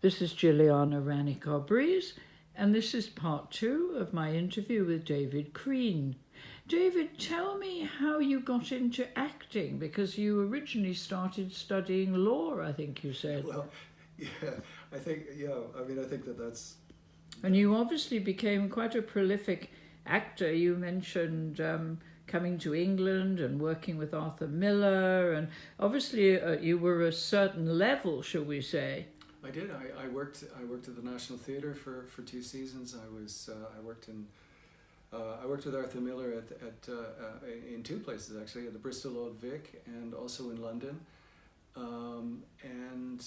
This is JILLIANA Ranicar-Breese, and this is part 2 of my interview with David Crean. David, tell me how you got into acting, because you originally started studying law, I think you said. Well, yeah, I think that's... And you obviously became quite a prolific actor. You mentioned coming to England and working with Arthur Miller, and obviously you were a certain level, shall we say. I did. I worked at the National Theatre for 2 seasons. I worked with Arthur Miller in 2 places actually, at the Bristol Old Vic and also in London. And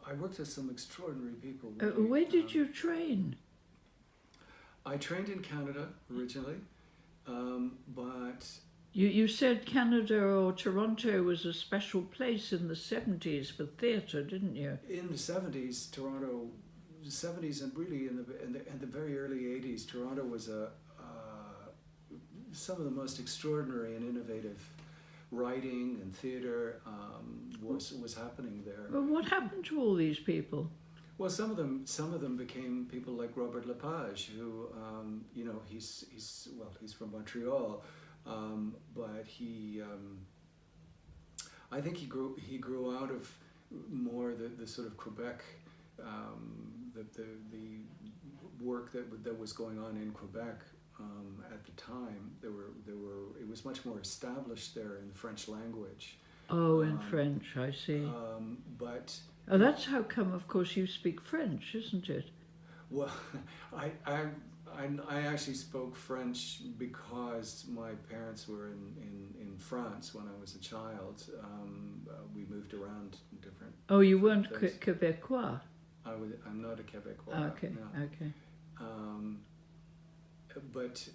I worked with some extraordinary people. Really. Where did you train? I trained in Canada originally, but... You said Canada or Toronto was a special place in the 70s for theatre, didn't you? In the 70s, Toronto, the 70s and really in the very early 80s, Toronto was some of the most extraordinary and innovative writing and theatre was happening there. Well, what happened to all these people? Well, some of them became people like Robert Lepage, who he's from Montreal. But I think he grew out of more the sort of Quebec, the work that was going on in Quebec at the time. It was much more established there in the French language. Oh, in French, I see. But that's how come, of course, you speak French, isn't it? Well, I actually spoke French because my parents were in France when I was a child. We moved around different... Oh, you weren't Quebecois? I'm not a Quebecois. Okay, no. Okay. But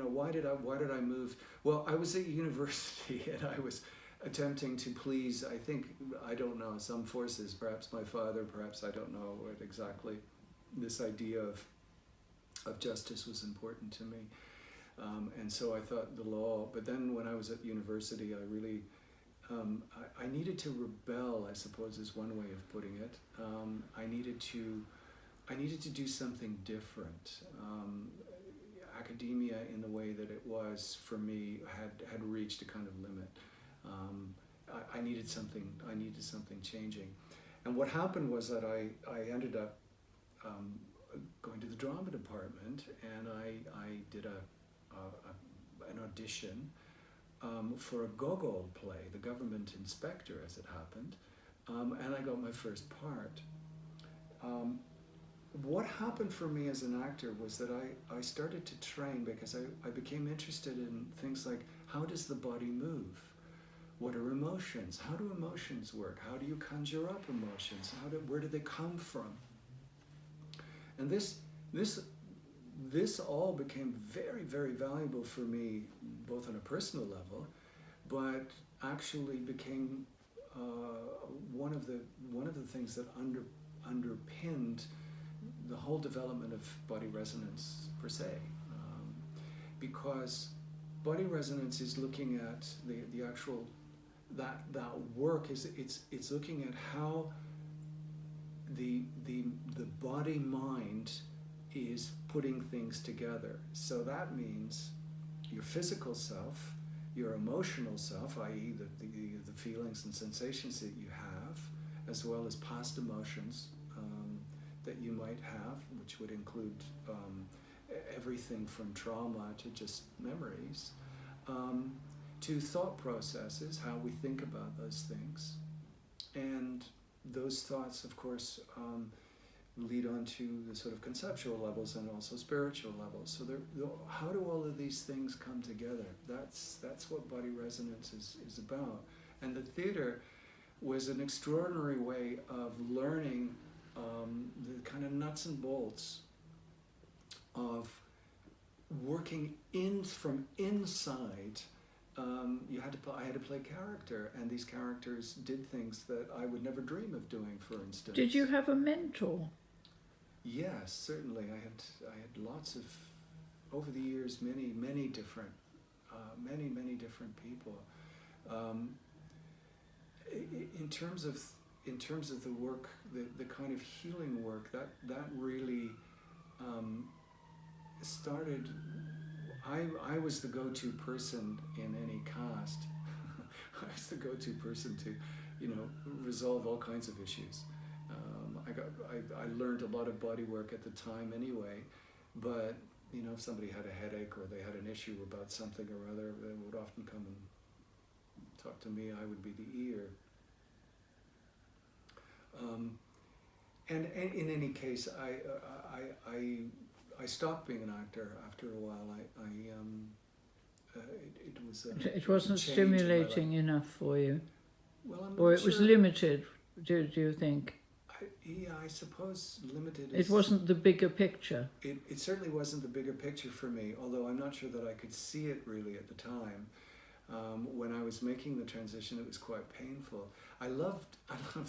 why did I move? Well, I was at university and I was attempting to please, I don't know, some forces, perhaps my father, perhaps I don't know what exactly. This idea of justice was important to me, and so I thought the law. But then when I was at university, I really I needed to rebel, I suppose is one way of putting it. I needed to do something different. Academia, in the way that it was for me, had reached a kind of limit. I needed something changing, and what happened was that I ended up going to the drama department, and I did an audition for a Gogol play, The Government Inspector, as it happened, and I got my first part. What happened for me as an actor was that I started to train because I became interested in things like, how does the body move? What are emotions? How do emotions work? How do you conjure up emotions? Where do they come from? And this all became very, very valuable for me, both on a personal level, but actually became one of the things that underpinned the whole development of body resonance per se, because body resonance is looking at the actual that work is it's looking at how the body mind is putting things together. So that means your physical self, your emotional self, i.e. the feelings and sensations that you have, as well as past emotions that you might have, which would include everything from trauma to just memories, to thought processes, how we think about those things. And those thoughts, of course, lead on to the sort of conceptual levels and also spiritual levels. So how do all of these things come together? That's what body resonance is about. And the theater was an extraordinary way of learning the kind of nuts and bolts of working from inside. I had to play character, and these characters did things that I would never dream of doing, for instance. Did you have a mentor? Yes, certainly. I had lots of, over the years, many different people. in terms of the work, the kind of healing work that really started. I was the go-to person in any cast. I was the go-to person to, resolve all kinds of issues. I learned a lot of body work at the time anyway, but if somebody had a headache or they had an issue about something or other, they would often come and talk to me. I would be the ear. And in any case, I stopped being an actor after a while. It was It wasn't change in my life. stimulating enough for you, Well, I'm or not it was sure. limited. Do you think I suppose limited. it wasn't the bigger picture? It certainly wasn't the bigger picture for me, although I'm not sure that I could see it really at the time. When I was making the transition, it was quite painful. I loved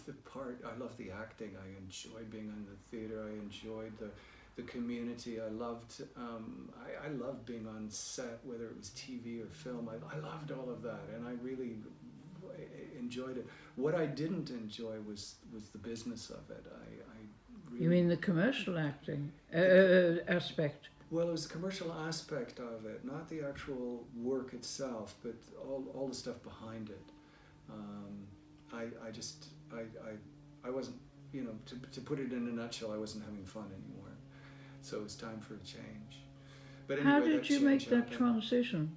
the part. I loved the acting. I enjoyed being in the theater. I enjoyed the community. I loved being on set, whether it was TV or film. I loved all of that, and I really enjoyed it. What I didn't enjoy was the business of it. I really, You mean the commercial acting aspect? well, it was the commercial aspect of it, not the actual work itself, but all the stuff behind it. I wasn't, to put it in a nutshell, I wasn't having fun anymore. So it was time for a change. But anyway, How did you make that happened. transition?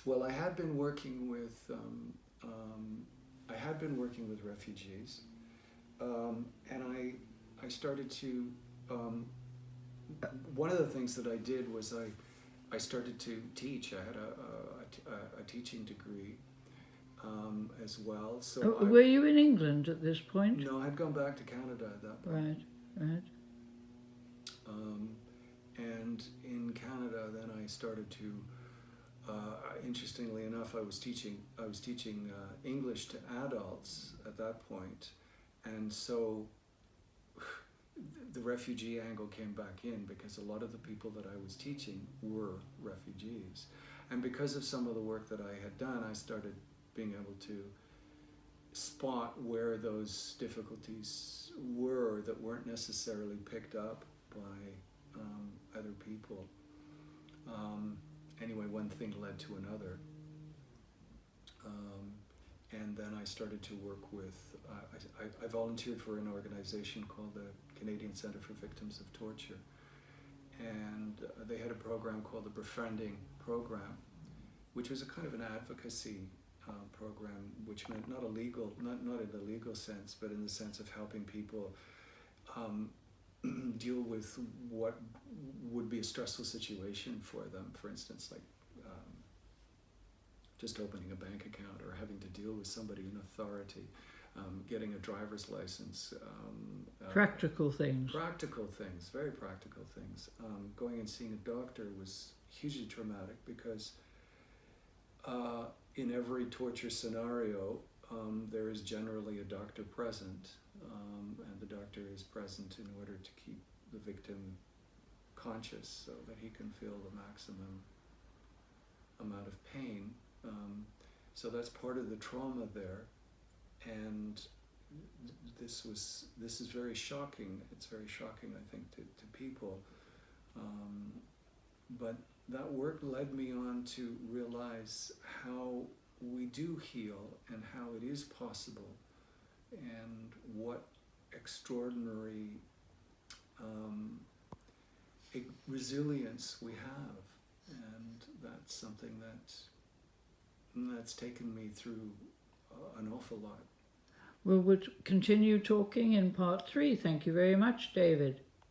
Well, I had been working with refugees, and I started to. One of the things that I did was I started to teach. I had a teaching degree as well. So Were you in England at this point? no, I'd gone back to Canada at that point. Right. And in Canada, then I started to. Interestingly enough, I was teaching English to adults at that point, and so the refugee angle came back in because a lot of the people that I was teaching were refugees, and because of some of the work that I had done, I started being able to spot where those difficulties were that weren't necessarily picked up by other people. Anyway, one thing led to another. And then I started to work with, I volunteered for an organization called the Canadian Centre for Victims of Torture. And they had a program called the Befriending Program, which was a kind of an advocacy program, which meant not in the legal sense, but in the sense of helping people deal with what would be a stressful situation for them. For instance, like just opening a bank account or having to deal with somebody in authority, getting a driver's license. Practical things. Practical things, very practical things. Going and seeing a doctor was hugely traumatic because in every torture scenario, there is generally a doctor present, and the doctor is present in order to keep the victim conscious so that he can feel the maximum amount of pain. So that's part of the trauma there, and this is very shocking. It's very shocking, I think, to people. But that work led me on to realize how we do heal and how it is possible, and what extraordinary resilience we have, and that's something that's taken me through an awful lot. We'll continue talking in part 3. Thank you very much, David.